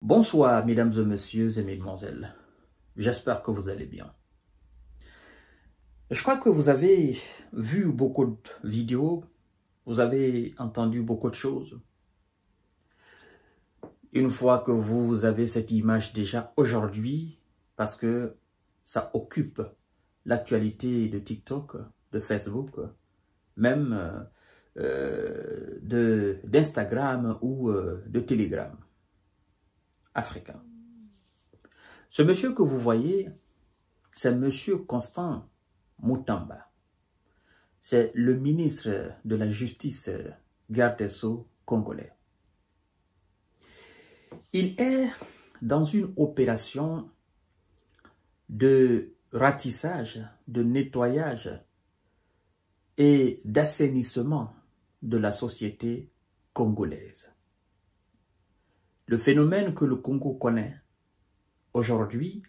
Bonsoir, mesdames et messieurs et mesdemoiselles. J'espère que vous allez bien. Je crois que vous avez vu beaucoup de vidéos, vous avez entendu beaucoup de choses. Une fois que vous avez cette image déjà aujourd'hui, parce que ça occupe l'actualité de TikTok, de Facebook, même d'Instagram ou de Telegram africain. Ce monsieur que vous voyez, c'est monsieur Constant Moutamba. C'est le ministre de la Justice, garde des Sceaux congolais. Il est dans une opération de ratissage, de nettoyage et d'assainissement de la société congolaise. Le phénomène que le Congo connaît aujourd'hui,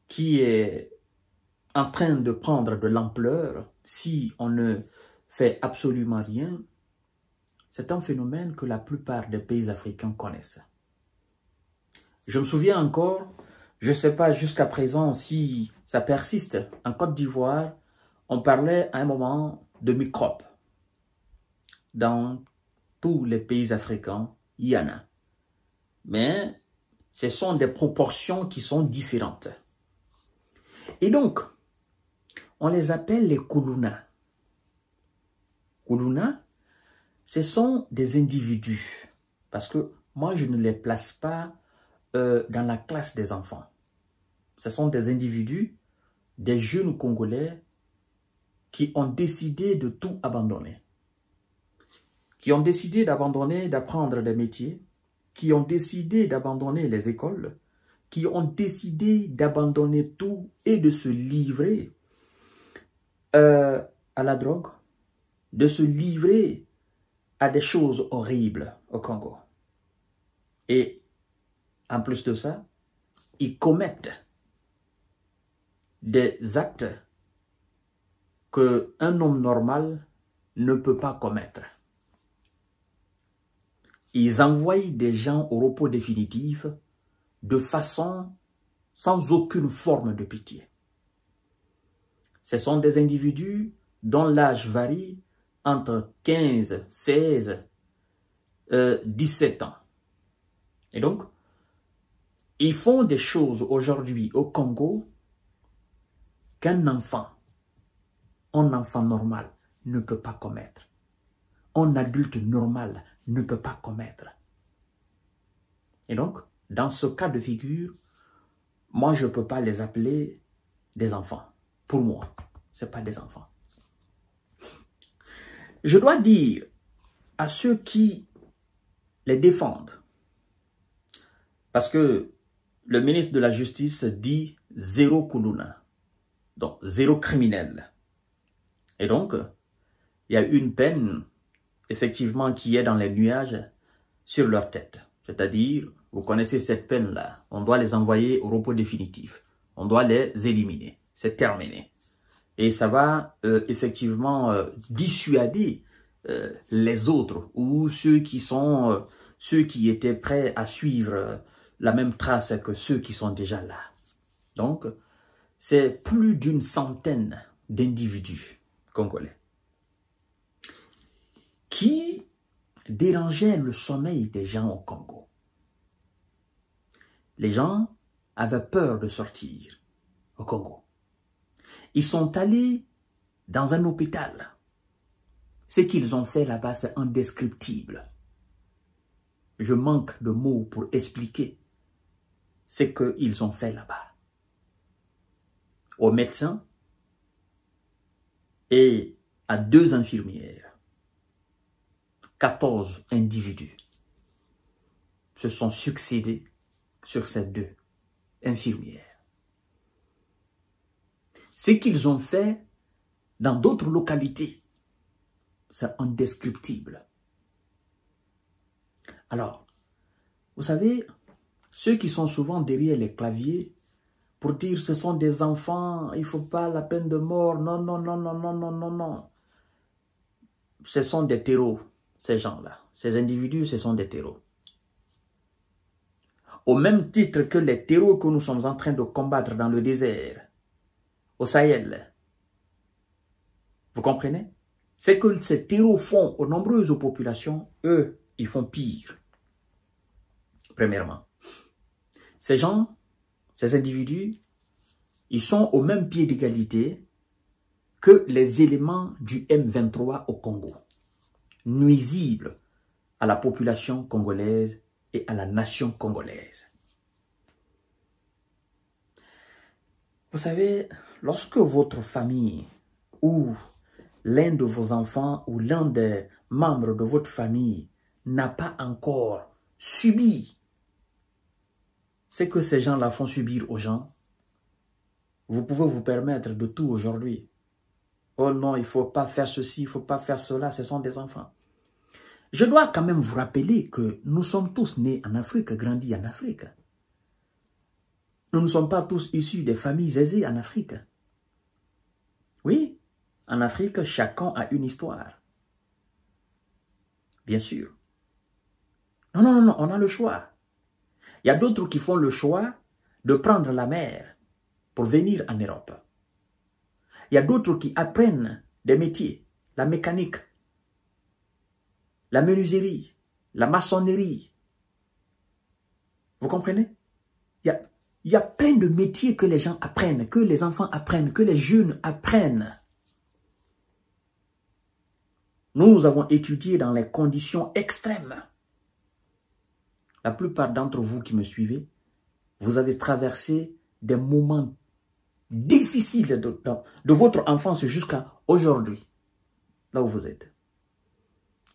qui est en train de prendre de l'ampleur si on ne fait absolument rien, c'est un phénomène que la plupart des pays africains connaissent. Je me souviens encore, je ne sais pas jusqu'à présent si ça persiste, en Côte d'Ivoire, on parlait à un moment de microbes. Dans tous les pays africains, il y en a. Mais ce sont des proportions qui sont différentes. Et donc, on les appelle les Koulouna. Koulouna, ce sont des individus. Parce que moi, je ne les place pas dans la classe des enfants. Ce sont des individus, des jeunes Congolais qui ont décidé de tout abandonner. Qui ont décidé d'abandonner, d'apprendre des métiers, qui ont décidé d'abandonner les écoles, qui ont décidé d'abandonner tout et de se livrer à la drogue, de se livrer à des choses horribles au Congo. Et en plus de ça, ils commettent des actes qu'un homme normal ne peut pas commettre. Ils envoient des gens au repos définitif de façon sans aucune forme de pitié. Ce sont des individus dont l'âge varie entre 15, 16, 17 ans. Et donc, ils font des choses aujourd'hui au Congo qu'un enfant normal ne peut pas commettre. Un adulte normal ne peut pas commettre. Et donc, dans ce cas de figure, moi, je ne peux pas les appeler des enfants. Pour moi, ce n'est pas des enfants. Je dois dire à ceux qui les défendent, parce que le ministre de la Justice dit zéro Koulouna, donc zéro criminel. Et donc, il y a une peine, effectivement, qui est dans les nuages sur leur tête. C'est-à-dire, vous connaissez cette peine-là, on doit les envoyer au repos définitif. On doit les éliminer. C'est terminé. Et ça va effectivement dissuader les autres ou ceux qui étaient prêts à suivre la même trace que ceux qui sont déjà là. Donc, c'est plus d'une centaine d'individus congolais qui dérangeaient le sommeil des gens au Congo. Les gens avaient peur de sortir au Congo. Ils sont allés dans un hôpital. Ce qu'ils ont fait là-bas, c'est indescriptible. Je manque de mots pour expliquer ce qu'ils ont fait là-bas. Aux médecins et à 2 infirmières, 14 individus se sont succédés sur ces 2 infirmières. Ce qu'ils ont fait dans d'autres localités, c'est indescriptible. Alors, vous savez, ceux qui sont souvent derrière les claviers pour dire ce sont des enfants, il ne faut pas la peine de mort, non, non, non, non, non, non, non, non. Ce sont des terreaux, ces gens-là. Ces individus, ce sont des terreaux. au même titre que les terreaux que nous sommes en train de combattre dans le désert, au Sahel. Vous comprenez? C'est que ces terreaux font aux nombreuses populations, eux, ils font pire. Premièrement, ces gens, ces individus, ils sont au même pied d'égalité que les éléments du M23 au Congo, nuisibles à la population congolaise et à la nation congolaise. Vous savez, lorsque votre famille ou l'un de vos enfants ou l'un des membres de votre famille n'a pas encore subi ce que ces gens-là font subir aux gens, vous pouvez vous permettre de tout aujourd'hui. Oh non, il ne faut pas faire ceci, il ne faut pas faire cela, ce sont des enfants. Je dois quand même vous rappeler que nous sommes tous nés en Afrique, grandis en Afrique. Nous ne sommes pas tous issus des familles aisées en Afrique. Oui, en Afrique, chacun a une histoire. Bien sûr. Non, non, non, on a le choix. Il y a d'autres qui font le choix de prendre la mer pour venir en Europe. Il y a d'autres qui apprennent des métiers, la mécanique, la menuiserie, la maçonnerie. Vous comprenez? Il y a plein de métiers que les gens apprennent, que les enfants apprennent, que les jeunes apprennent. Nous avons étudié dans les conditions extrêmes. La plupart d'entre vous qui me suivez, vous avez traversé des moments difficiles de votre enfance jusqu'à aujourd'hui, là où vous êtes.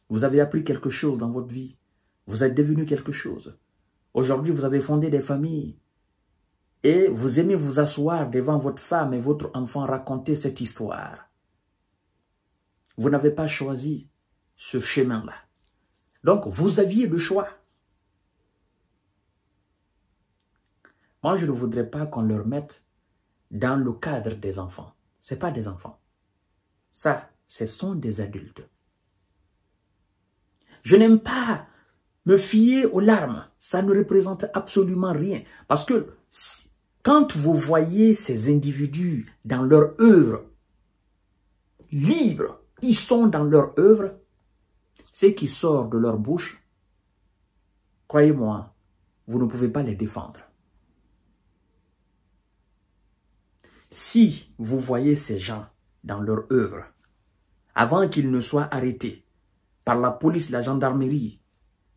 Vous avez appris quelque chose dans votre vie. Vous êtes devenu quelque chose. Aujourd'hui, vous avez fondé des familles. Et vous aimez vous asseoir devant votre femme et votre enfant, raconter cette histoire. Vous n'avez pas choisi ce chemin-là. Donc, vous aviez le choix. Moi, je ne voudrais pas qu'on leur mette dans le cadre des enfants. Ce n'est pas des enfants. Ça, ce sont des adultes. Je n'aime pas me fier aux larmes. Ça ne représente absolument rien. Parce que quand vous voyez ces individus dans leur œuvre libre, ils sont dans leur œuvre, ce qui sort de leur bouche, croyez-moi, vous ne pouvez pas les défendre. Si vous voyez ces gens dans leur œuvre, avant qu'ils ne soient arrêtés par la police, la gendarmerie,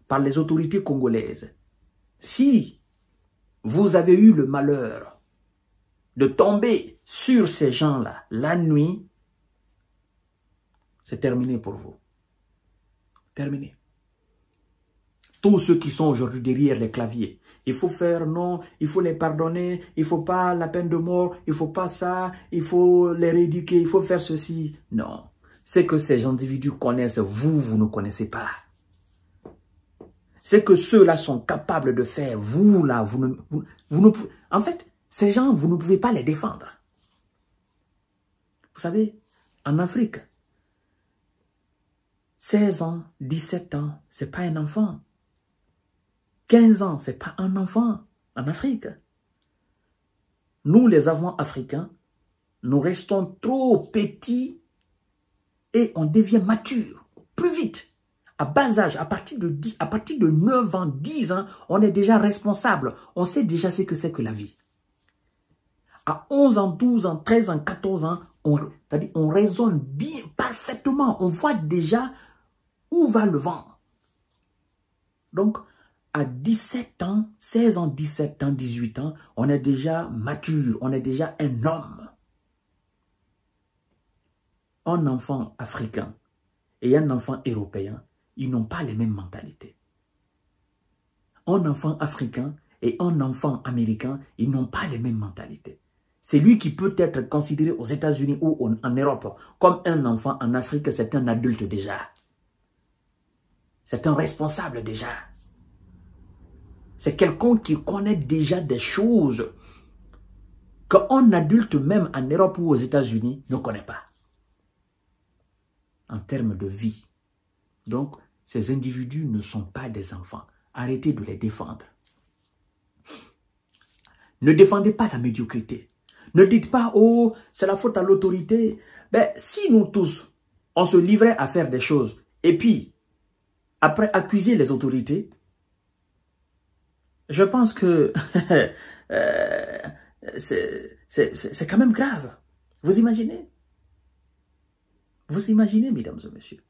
par les autorités congolaises, si vous avez eu le malheur de tomber sur ces gens-là la nuit, c'est terminé pour vous. Terminé. Tous ceux qui sont aujourd'hui derrière les claviers, il faut faire non, il faut les pardonner, il ne faut pas la peine de mort, il ne faut pas ça, il faut les rééduquer, il faut faire ceci. Non. C'est que ces individus connaissent, vous ne connaissez pas. C'est que ceux-là sont capables de faire, vous là, vous ne pouvez... En fait, ces gens, vous ne pouvez pas les défendre. Vous savez, en Afrique, 16 ans, 17 ans, ce n'est pas un enfant. 15 ans, ce n'est pas un enfant en Afrique. Nous, les enfants africains, nous restons trop petits et on devient mature plus vite. À bas âge, à partir de 9 ans, 10 ans, on est déjà responsable. On sait déjà ce que c'est que la vie. À 11 ans, 12 ans, 13 ans, 14 ans, on raisonne bien, parfaitement. On voit déjà où va le vent. Donc, à 17 ans, 16 ans, 17 ans, 18 ans, on est déjà mature, on est déjà un homme. Un enfant africain et un enfant européen, ils n'ont pas les mêmes mentalités. Un enfant africain et un enfant américain, ils n'ont pas les mêmes mentalités. C'est lui qui peut être considéré aux États-Unis ou en Europe comme un enfant en Afrique, c'est un adulte déjà. C'est un responsable déjà. C'est quelqu'un qui connaît déjà des choses qu'un adulte même en Europe ou aux États-Unis ne connaît pas. En termes de vie. Donc, ces individus ne sont pas des enfants. Arrêtez de les défendre. Ne défendez pas la médiocrité. Ne dites pas, oh, c'est la faute à l'autorité. Ben, si nous tous, on se livrait à faire des choses, et puis, après accuser les autorités, je pense que c'est quand même grave. Vous imaginez? Vous imaginez, mesdames et messieurs?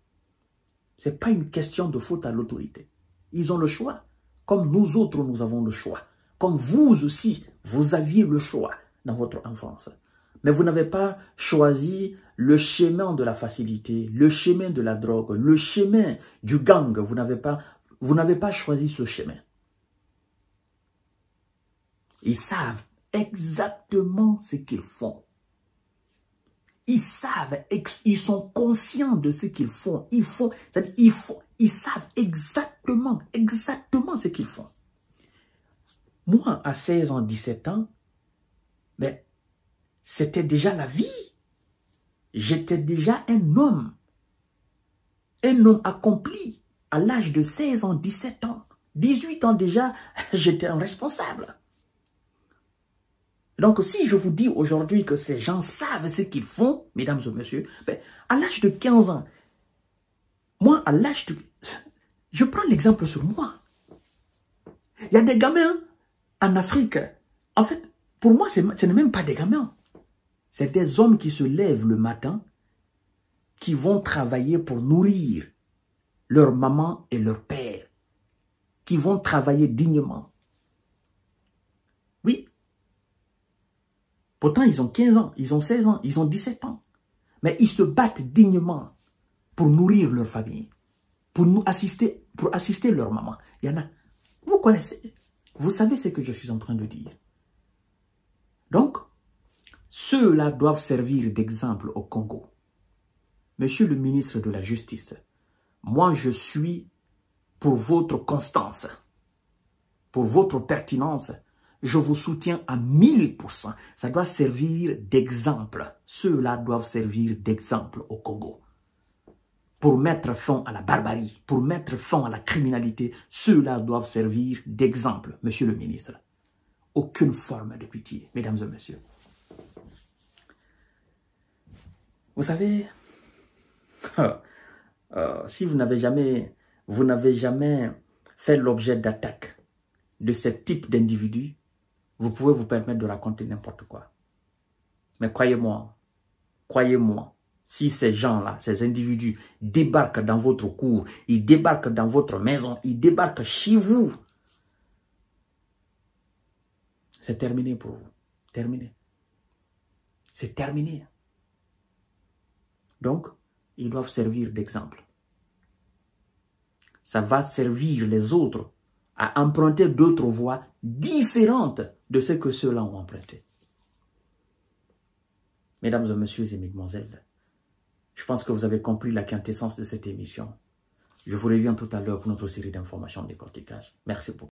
Ce n'est pas une question de faute à l'autorité. Ils ont le choix. Comme nous autres, nous avons le choix. Comme vous aussi, vous aviez le choix dans votre enfance. Mais vous n'avez pas choisi le chemin de la facilité, le chemin de la drogue, le chemin du gang. Vous n'avez pas choisi ce chemin. Ils savent exactement ce qu'ils font. Ils savent, ils sont conscients de ce qu'ils font. Ils savent exactement ce qu'ils font. Moi, à 16 ans, 17 ans, ben, c'était déjà la vie. J'étais déjà un homme accompli à l'âge de 16 ans, 17 ans. 18 ans déjà, j'étais un responsable. Donc, si je vous dis aujourd'hui que ces gens savent ce qu'ils font, mesdames et messieurs, ben, à l'âge de 15 ans, moi, à l'âge de... Je prends l'exemple sur moi. Il y a des gamins en Afrique. En fait, pour moi, ce n'est même pas des gamins. C'est des hommes qui se lèvent le matin, qui vont travailler pour nourrir leur maman et leur père, qui vont travailler dignement. Oui. Pourtant, ils ont 15 ans, ils ont 16 ans, ils ont 17 ans. Mais ils se battent dignement pour nourrir leur famille, pour assister leur maman. Il y en a. Vous connaissez, vous savez ce que je suis en train de dire. Donc, ceux-là doivent servir d'exemple au Congo. Monsieur le ministre de la Justice, moi je suis pour votre constance, pour votre pertinence. Je vous soutiens à 1000%. Ça doit servir d'exemple. Ceux-là doivent servir d'exemple au Congo. Pour mettre fin à la barbarie, pour mettre fin à la criminalité, ceux-là doivent servir d'exemple, monsieur le ministre. Aucune forme de pitié, mesdames et messieurs. Vous savez, si vous n'avez jamais fait l'objet d'attaques de ce type d'individus, vous pouvez vous permettre de raconter n'importe quoi. Mais croyez-moi, si ces gens-là, ces individus débarquent dans votre cour, ils débarquent dans votre maison, ils débarquent chez vous, c'est terminé pour vous. Terminé. C'est terminé. Donc, ils doivent servir d'exemple. Ça va servir les autres à emprunter d'autres voies différentes de ce que ceux-là ont emprunté. Mesdames et messieurs et mesdemoiselles, je pense que vous avez compris la quintessence de cette émission. Je vous reviens tout à l'heure pour notre série d'informations de décortiquage. Merci beaucoup.